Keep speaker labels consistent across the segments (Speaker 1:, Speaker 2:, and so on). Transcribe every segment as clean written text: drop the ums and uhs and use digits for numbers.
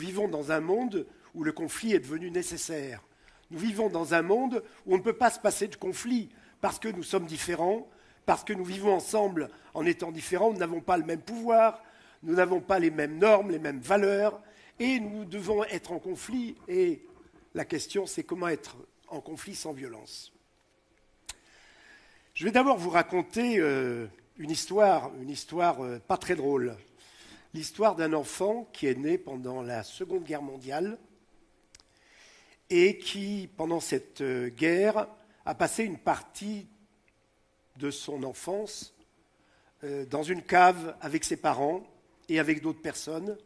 Speaker 1: Nous vivons dans un monde où le conflit est devenu nécessaire. Nous vivons dans un monde où on ne peut pas se passer de conflit parce que nous sommes différents, parce que nous vivons ensemble en étant différents, nous n'avons pas le même pouvoir, nous n'avons pas les mêmes normes, les mêmes valeurs, et nous devons être en conflit. Et la question, c'est comment être en conflit sans violence. Je vais d'abord vous raconter une histoire pas très drôle. L'histoire d'un enfant qui est né pendant la Seconde Guerre mondiale et qui, pendant cette guerre, a passé une partie de son enfance dans une cave avec ses parents et avec d'autres personnes.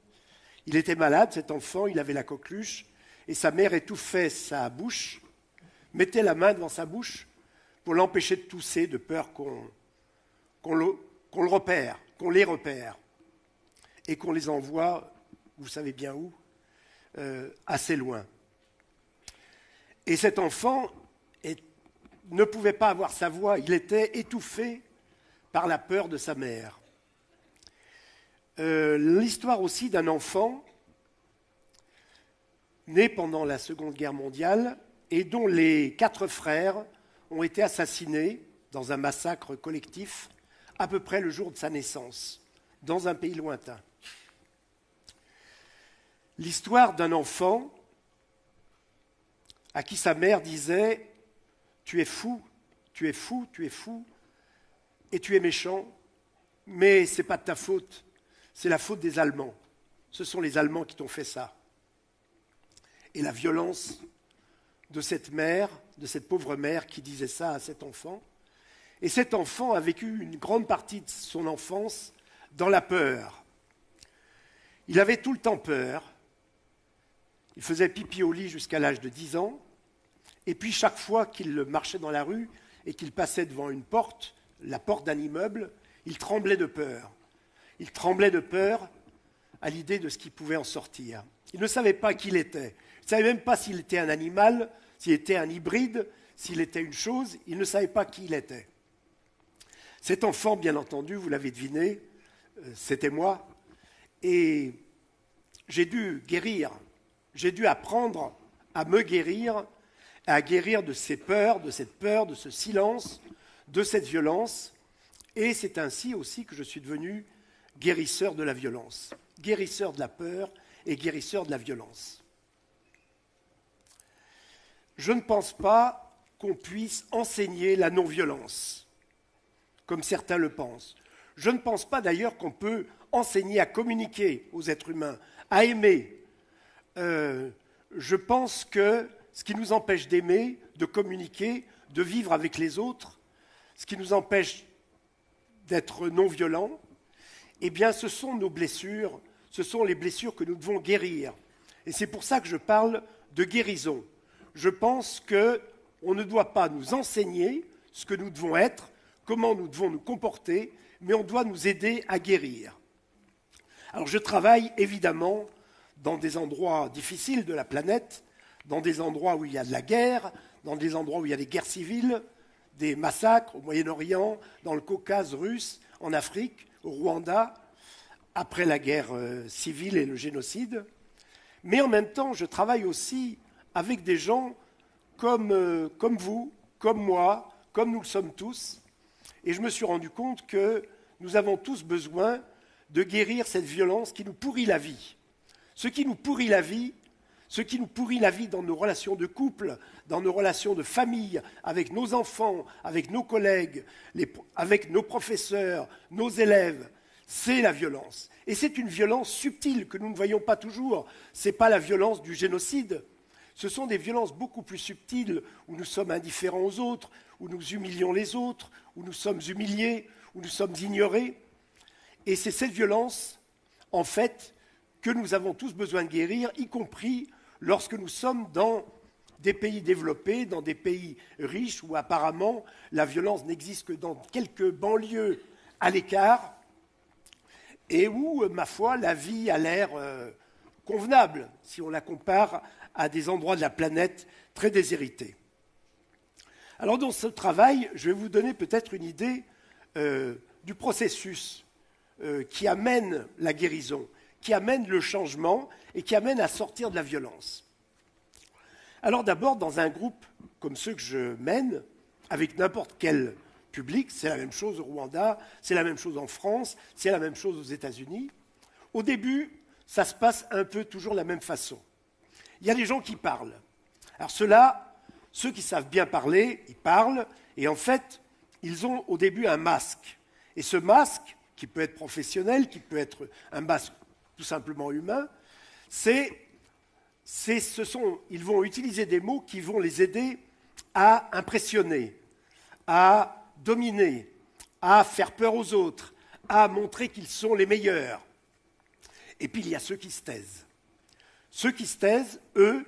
Speaker 1: Il était malade, cet enfant, il avait la coqueluche, et sa mère étouffait sa bouche, mettait la main devant sa bouche pour l'empêcher de tousser, de peur qu'on le repère, qu'on les repère, et qu'on les envoie, vous savez bien où, assez loin. Et cet enfant ne pouvait pas avoir sa voix, il était étouffé par la peur de sa mère. L'histoire aussi d'un enfant né pendant la Seconde Guerre mondiale et dont les 4 frères ont été assassinés dans un massacre collectif à peu près le jour de sa naissance, dans un pays lointain. L'histoire d'un enfant à qui sa mère disait « Tu es fou, tu es fou, tu es fou, et tu es méchant, mais ce n'est pas de ta faute, c'est la faute des Allemands. Ce sont les Allemands qui t'ont fait ça. » Et la violence de cette mère, de cette pauvre mère qui disait ça à cet enfant. Et cet enfant a vécu une grande partie de son enfance dans la peur. Il avait tout le temps peur. Il faisait pipi au lit jusqu'à l'âge de 10 ans. Et puis chaque fois qu'il marchait dans la rue et qu'il passait devant une porte, la porte d'un immeuble, il tremblait de peur. Il tremblait de peur à l'idée de ce qui pouvait en sortir. Il ne savait pas qui il était. Il ne savait même pas s'il était un animal, s'il était un hybride, s'il était une chose. Il ne savait pas qui il était. Cet enfant, bien entendu, vous l'avez deviné, c'était moi. Et j'ai dû guérir. J'ai dû apprendre à me guérir, à guérir de ces peurs, de cette peur, de ce silence, de cette violence. Et c'est ainsi aussi que je suis devenu guérisseur de la violence, guérisseur de la peur et guérisseur de la violence. Je ne pense pas qu'on puisse enseigner la non-violence, comme certains le pensent. Je ne pense pas d'ailleurs qu'on peut enseigner à communiquer aux êtres humains, à aimer. Je pense que ce qui nous empêche d'aimer, de communiquer, de vivre avec les autres, ce qui nous empêche d'être non-violents, eh bien ce sont nos blessures, ce sont les blessures que nous devons guérir. Et c'est pour ça que je parle de guérison. Je pense qu'on ne doit pas nous enseigner ce que nous devons être, comment nous devons nous comporter, mais on doit nous aider à guérir. Alors je travaille évidemment dans des endroits difficiles de la planète, dans des endroits où il y a de la guerre, dans des endroits où il y a des guerres civiles, des massacres au Moyen-Orient, dans le Caucase russe, en Afrique, au Rwanda, après la guerre civile et le génocide. Mais en même temps, je travaille aussi avec des gens comme vous, comme moi, comme nous le sommes tous. Et je me suis rendu compte que nous avons tous besoin de guérir cette violence qui nous pourrit la vie. Ce qui nous pourrit la vie dans nos relations de couple, dans nos relations de famille, avec nos enfants, avec nos collègues, avec nos professeurs, nos élèves, c'est la violence. Et c'est une violence subtile que nous ne voyons pas toujours. Ce n'est pas la violence du génocide. Ce sont des violences beaucoup plus subtiles où nous sommes indifférents aux autres, où nous humilions les autres, où nous sommes humiliés, où nous sommes ignorés. Et c'est cette violence, en fait, que nous avons tous besoin de guérir, y compris lorsque nous sommes dans des pays développés, dans des pays riches, où apparemment la violence n'existe que dans quelques banlieues à l'écart, et où, ma foi, la vie a l'air convenable, si on la compare à des endroits de la planète très déshérités. Alors dans ce travail, je vais vous donner peut-être une idée du processus qui amène la guérison, qui amènent le changement et qui amènent à sortir de la violence. Alors d'abord, dans un groupe comme ceux que je mène, avec n'importe quel public, c'est la même chose au Rwanda, c'est la même chose en France, c'est la même chose aux États-Unis. Au début, ça se passe un peu toujours de la même façon. Il y a des gens qui parlent. Alors ceux qui savent bien parler, ils parlent, et en fait, ils ont au début un masque. Et ce masque, qui peut être professionnel, qui peut être un masque tout simplement humain, ils vont utiliser des mots qui vont les aider à impressionner, à dominer, à faire peur aux autres, à montrer qu'ils sont les meilleurs. Et puis il y a ceux qui se taisent. Ceux qui se taisent, eux,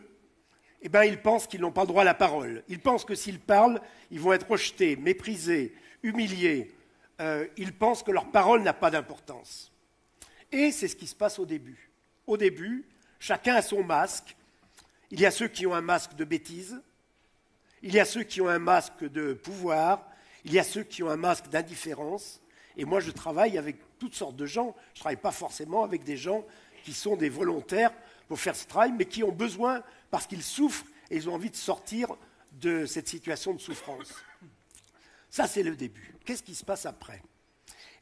Speaker 1: ils pensent qu'ils n'ont pas le droit à la parole. Ils pensent que s'ils parlent, ils vont être rejetés, méprisés, humiliés. Ils pensent que leur parole n'a pas d'importance. Et c'est ce qui se passe au début. Au début, chacun a son masque. Il y a ceux qui ont un masque de bêtise. Il y a ceux qui ont un masque de pouvoir. Il y a ceux qui ont un masque d'indifférence. Et moi, je travaille avec toutes sortes de gens. Je ne travaille pas forcément avec des gens qui sont des volontaires pour faire ce travail, mais qui ont besoin, parce qu'ils souffrent, et ils ont envie de sortir de cette situation de souffrance. Ça, c'est le début. Qu'est-ce qui se passe après?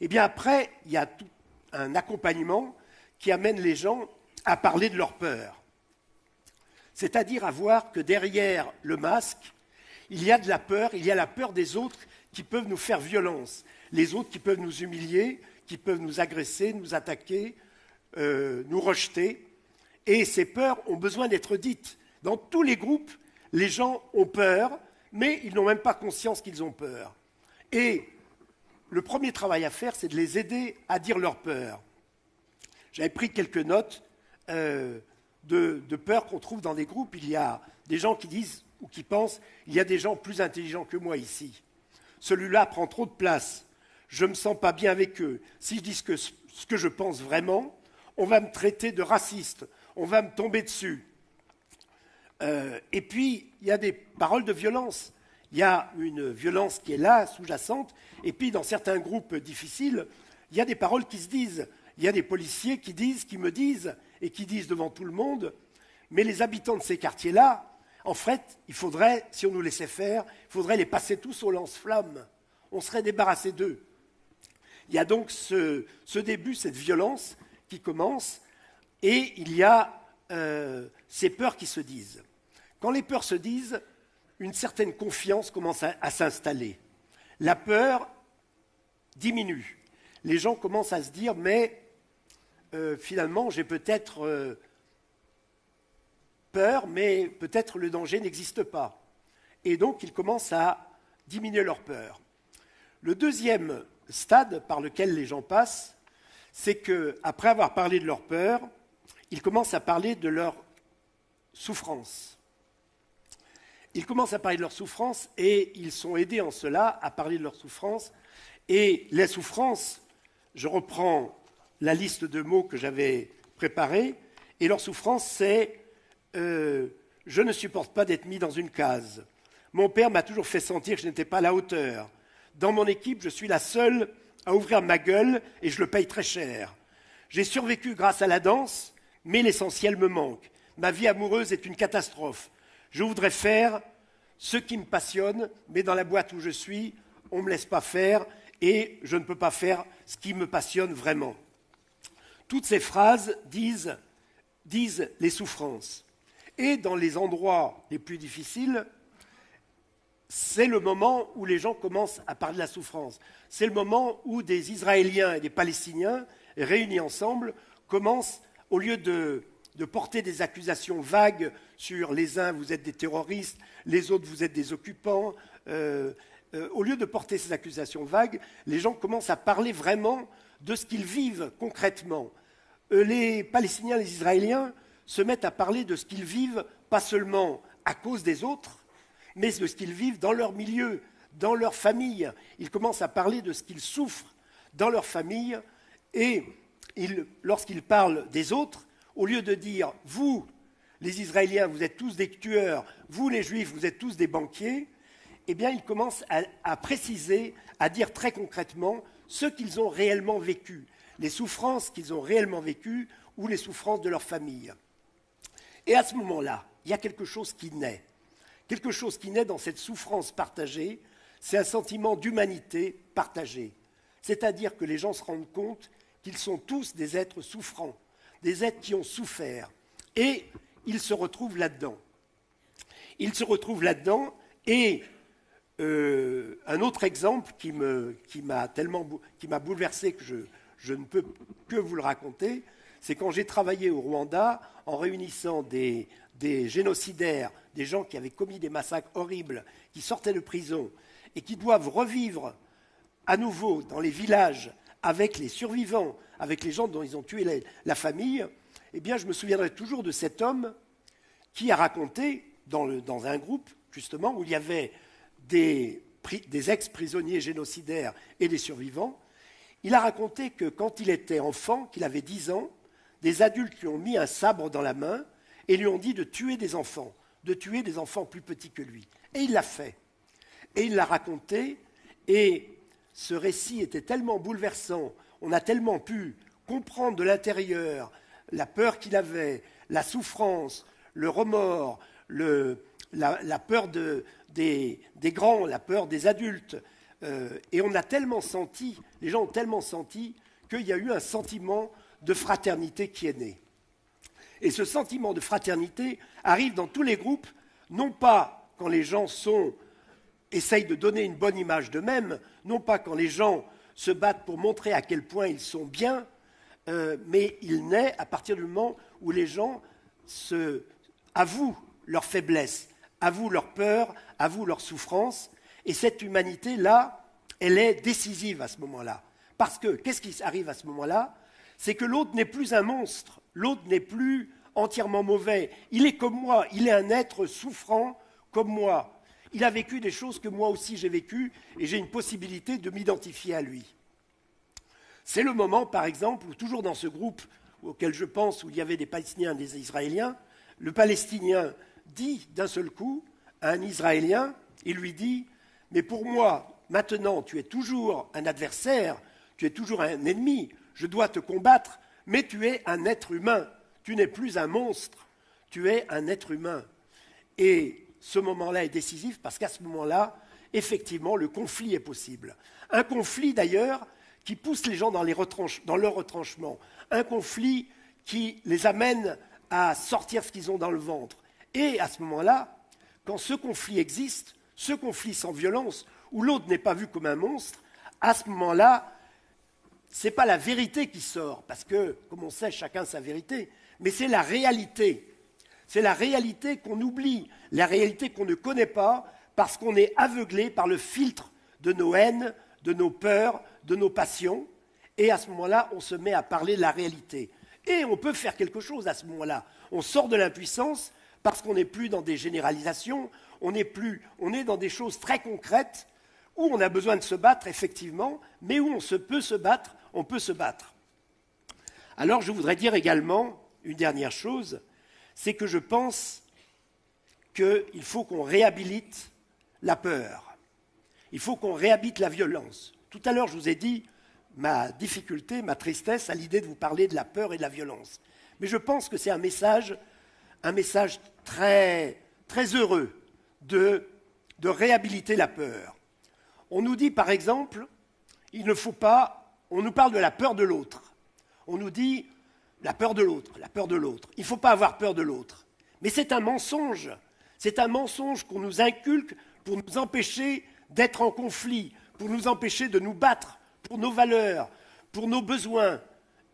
Speaker 1: Eh bien, après, il y a tout un accompagnement qui amène les gens à parler de leur peur. C'est-à-dire à voir que derrière le masque, il y a de la peur, il y a la peur des autres qui peuvent nous faire violence, les autres qui peuvent nous humilier, qui peuvent nous agresser, nous attaquer, nous rejeter. Et ces peurs ont besoin d'être dites. Dans tous les groupes, les gens ont peur, mais ils n'ont même pas conscience qu'ils ont peur. Et le premier travail à faire, c'est de les aider à dire leur peur. J'avais pris quelques notes de peur qu'on trouve dans des groupes. Il y a des gens qui disent ou qui pensent « il y a des gens plus intelligents que moi ici. Celui-là prend trop de place. Je ne me sens pas bien avec eux. Si je dis ce que je pense vraiment, on va me traiter de raciste. On va me tomber dessus. » Et puis, il y a des paroles de violence. Il y a une violence qui est là, sous-jacente. Et puis, dans certains groupes difficiles, il y a des paroles qui se disent. Il y a des policiers qui me disent, et qui disent devant tout le monde, mais les habitants de ces quartiers-là, en fait, il faudrait, si on nous laissait faire, il faudrait les passer tous au lance-flammes. On serait débarrassé d'eux. Il y a donc ce début, cette violence qui commence, et il y a ces peurs qui se disent. Quand les peurs se disent, une certaine confiance commence à s'installer. La peur diminue. Les gens commencent à se dire, mais finalement, j'ai peut-être peur, mais peut-être le danger n'existe pas. Et donc, ils commencent à diminuer leur peur. Le deuxième stade par lequel les gens passent, c'est qu'après avoir parlé de leur peur, ils commencent à parler de leur souffrance. Ils commencent à parler de leur souffrance et ils sont aidés en cela à parler de leur souffrance. Et la souffrance, je reprends la liste de mots que j'avais préparée, et leur souffrance, c'est je ne supporte pas d'être mis dans une case. Mon père m'a toujours fait sentir que je n'étais pas à la hauteur. Dans mon équipe, je suis la seule à ouvrir ma gueule et je le paye très cher. J'ai survécu grâce à la danse, mais l'essentiel me manque. Ma vie amoureuse est une catastrophe. Je voudrais faire ce qui me passionne, mais dans la boîte où je suis, on ne me laisse pas faire et je ne peux pas faire ce qui me passionne vraiment. Toutes ces phrases disent les souffrances. Et dans les endroits les plus difficiles, c'est le moment où les gens commencent à parler de la souffrance. C'est le moment où des Israéliens et des Palestiniens, réunis ensemble, commencent, au lieu de porter des accusations vagues sur les uns, vous êtes des terroristes, les autres, vous êtes des occupants, au lieu de porter ces accusations vagues, les gens commencent à parler vraiment de ce qu'ils vivent concrètement. Les Palestiniens, les Israéliens se mettent à parler de ce qu'ils vivent, pas seulement à cause des autres, mais de ce qu'ils vivent dans leur milieu, dans leur famille. Ils commencent à parler de ce qu'ils souffrent dans leur famille, et lorsqu'ils parlent des autres, au lieu de dire « vous, les Israéliens, vous êtes tous des tueurs, vous, les Juifs, vous êtes tous des banquiers », eh bien, ils commencent à préciser, à dire très concrètement ce qu'ils ont réellement vécu. Les souffrances qu'ils ont réellement vécues, ou les souffrances de leur famille. Et à ce moment-là, il y a quelque chose qui naît. Quelque chose qui naît dans cette souffrance partagée, c'est un sentiment d'humanité partagée. C'est-à-dire que les gens se rendent compte qu'ils sont tous des êtres souffrants, des êtres qui ont souffert. Et ils se retrouvent là-dedans. Ils se retrouvent là-dedans et un autre exemple qui m'a bouleversé que je ne peux que vous le raconter, c'est quand j'ai travaillé au Rwanda en réunissant des génocidaires, des gens qui avaient commis des massacres horribles, qui sortaient de prison et qui doivent revivre à nouveau dans les villages avec les survivants, avec les gens dont ils ont tué la famille. Eh bien, je me souviendrai toujours de cet homme qui a raconté, dans un groupe, justement, où il y avait des ex-prisonniers génocidaires et des survivants, il a raconté que quand il était enfant, qu'il avait 10 ans, des adultes lui ont mis un sabre dans la main et lui ont dit de tuer des enfants plus petits que lui. Et il l'a fait. Et il l'a raconté, et ce récit était tellement bouleversant, on a tellement pu comprendre de l'intérieur la peur qu'il avait, la souffrance, le remords, la peur des grands, la peur des adultes. Et on a tellement senti, les gens ont tellement senti qu'il y a eu un sentiment de fraternité qui est né. Et ce sentiment de fraternité arrive dans tous les groupes, non pas quand les gens essayent de donner une bonne image d'eux-mêmes, non pas quand les gens se battent pour montrer à quel point ils sont bien, mais il naît à partir du moment où les gens avouent leur faiblesse, avouent leur peur, avouent leur souffrance. Et cette humanité-là, elle est décisive à ce moment-là. Parce que, qu'est-ce qui arrive à ce moment-là? C'est que l'autre n'est plus un monstre, l'autre n'est plus entièrement mauvais. Il est comme moi, il est un être souffrant comme moi. Il a vécu des choses que moi aussi j'ai vécues et j'ai une possibilité de m'identifier à lui. C'est le moment, par exemple, où toujours dans ce groupe auquel je pense, où il y avait des Palestiniens et des Israéliens, le Palestinien dit d'un seul coup à un Israélien, il lui dit « Mais pour moi, maintenant, tu es toujours un adversaire, tu es toujours un ennemi, je dois te combattre, mais tu es un être humain, tu n'es plus un monstre, tu es un être humain. » Et ce moment-là est décisif parce qu'à ce moment-là, effectivement, le conflit est possible. Un conflit, d'ailleurs, qui pousse les gens dans leur retranchement. Un conflit qui les amène à sortir ce qu'ils ont dans le ventre. Et à ce moment-là, quand ce conflit existe, ce conflit sans violence, où l'autre n'est pas vu comme un monstre, à ce moment-là, ce n'est pas la vérité qui sort, parce que, comme on sait, chacun sa vérité, mais c'est la réalité. C'est la réalité qu'on oublie, la réalité qu'on ne connaît pas, parce qu'on est aveuglé par le filtre de nos haines, de nos peurs, de nos passions, et à ce moment-là, on se met à parler de la réalité. Et on peut faire quelque chose à ce moment-là. On sort de l'impuissance parce qu'on n'est plus dans des généralisations, on est dans des choses très concrètes où on a besoin de se battre, effectivement, mais où peut se battre, on peut se battre. Alors je voudrais dire également une dernière chose, c'est que je pense qu'il faut qu'on réhabilite la peur. Il faut qu'on réhabilite la violence. Tout à l'heure, je vous ai dit ma difficulté, ma tristesse à l'idée de vous parler de la peur et de la violence. Mais je pense que c'est un message très, très heureux de réhabiliter la peur. On nous dit, par exemple, on nous parle de la peur de l'autre. On nous dit la peur de l'autre. Il ne faut pas avoir peur de l'autre. Mais c'est un mensonge. C'est un mensonge qu'on nous inculque pour nous empêcher d'être en conflit, pour nous empêcher de nous battre pour nos valeurs, pour nos besoins,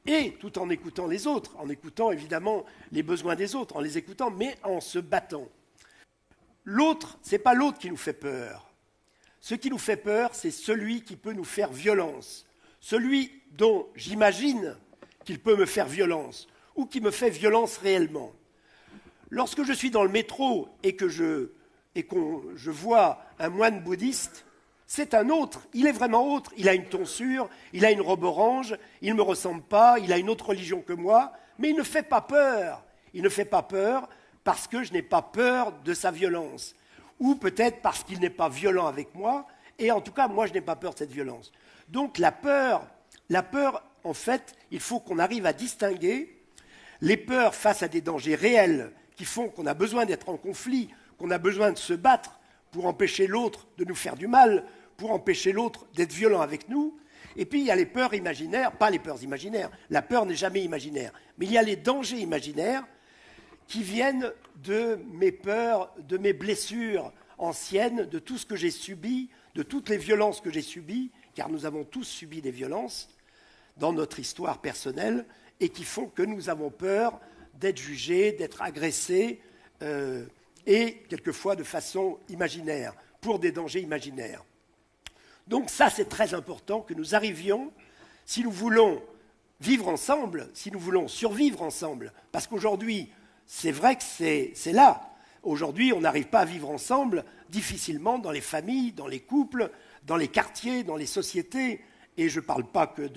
Speaker 1: et tout en écoutant les autres, en écoutant évidemment les besoins des autres, en les écoutant, mais en se battant. L'autre, ce n'est pas l'autre qui nous fait peur. Ce qui nous fait peur, c'est celui qui peut nous faire violence, celui dont j'imagine qu'il peut me faire violence, ou qui me fait violence réellement. Lorsque je suis dans le métro et que je vois un moine bouddhiste, c'est un autre, il est vraiment autre, il a une tonsure, il a une robe orange, il ne me ressemble pas, il a une autre religion que moi, mais il ne fait pas peur. Il ne fait pas peur parce que je n'ai pas peur de sa violence, ou peut-être parce qu'il n'est pas violent avec moi, et en tout cas, moi, je n'ai pas peur de cette violence. Donc la peur, en fait, il faut qu'on arrive à distinguer les peurs face à des dangers réels qui font qu'on a besoin d'être en conflit, qu'on a besoin de se battre pour empêcher l'autre de nous faire du mal, pour empêcher l'autre d'être violent avec nous. Et puis il y a les peurs imaginaires, pas les peurs imaginaires, la peur n'est jamais imaginaire, mais il y a les dangers imaginaires qui viennent de mes peurs, de mes blessures anciennes, de tout ce que j'ai subi, de toutes les violences que j'ai subies, car nous avons tous subi des violences dans notre histoire personnelle, et qui font que nous avons peur d'être jugés, d'être agressés, et quelquefois de façon imaginaire, pour des dangers imaginaires. Donc ça, c'est très important que nous arrivions, si nous voulons vivre ensemble, si nous voulons survivre ensemble, parce qu'aujourd'hui, c'est vrai que c'est là. Aujourd'hui, on n'arrive pas à vivre ensemble difficilement dans les familles, dans les couples, dans les quartiers, dans les sociétés. Et je ne parle pas que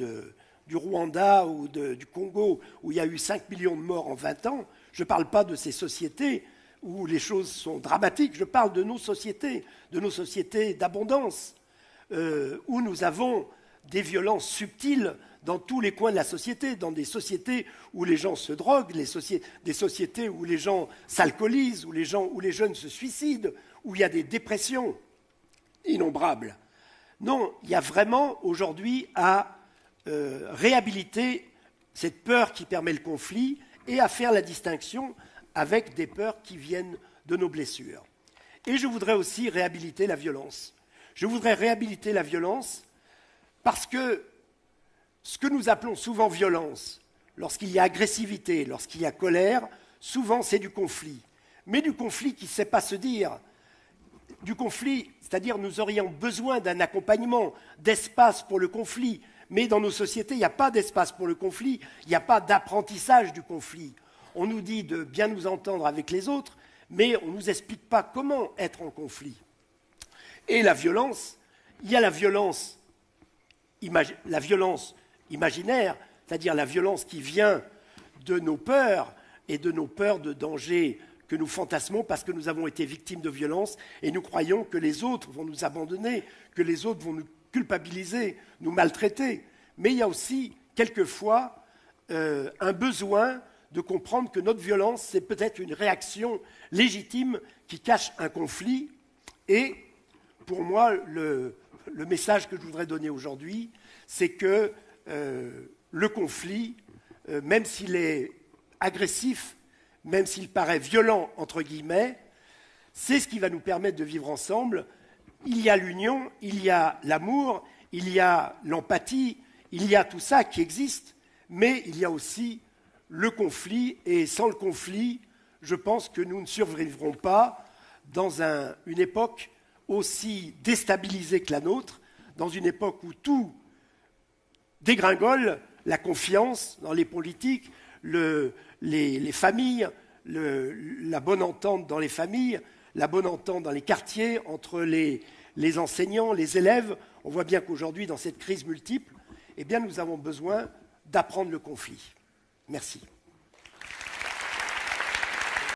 Speaker 1: du Rwanda ou du Congo, où il y a eu 5 millions de morts en 20 ans. Je ne parle pas de ces sociétés où les choses sont dramatiques. Je parle de nos sociétés d'abondance, où nous avons des violences subtiles dans tous les coins de la société, dans des sociétés où les gens se droguent, des sociétés où les gens s'alcoolisent, où les jeunes se suicident, où il y a des dépressions innombrables. Non, il y a vraiment aujourd'hui à réhabiliter cette peur qui permet le conflit et à faire la distinction avec des peurs qui viennent de nos blessures. Et je voudrais aussi réhabiliter la violence. Je voudrais réhabiliter la violence parce que ce que nous appelons souvent violence, lorsqu'il y a agressivité, lorsqu'il y a colère, souvent c'est du conflit. Mais du conflit qui ne sait pas se dire. Du conflit, c'est-à-dire nous aurions besoin d'un accompagnement, d'espace pour le conflit. Mais dans nos sociétés, il n'y a pas d'espace pour le conflit, il n'y a pas d'apprentissage du conflit. On nous dit de bien nous entendre avec les autres, mais on ne nous explique pas comment être en conflit. Et la violence, il y a la violence imaginaire, c'est-à-dire la violence qui vient de nos peurs et de nos peurs de danger que nous fantasmons parce que nous avons été victimes de violences et nous croyons que les autres vont nous abandonner, que les autres vont nous culpabiliser, nous maltraiter. Mais il y a aussi, quelquefois, un besoin de comprendre que notre violence, c'est peut-être une réaction légitime qui cache un conflit. Et pour moi, le message que je voudrais donner aujourd'hui, c'est que le conflit, même s'il est agressif, même s'il paraît violent, entre guillemets, c'est ce qui va nous permettre de vivre ensemble. Il y a l'union, il y a l'amour, il y a l'empathie, il y a tout ça qui existe, mais il y a aussi le conflit, et sans le conflit, je pense que nous ne survivrons pas dans une époque aussi déstabilisée que la nôtre, dans une époque où tout dégringole, la confiance dans les politiques, les familles, la bonne entente dans les familles, la bonne entente dans les quartiers, entre les enseignants, les élèves. On voit bien qu'aujourd'hui, dans cette crise multiple, eh bien, nous avons besoin d'apprendre le conflit. Merci.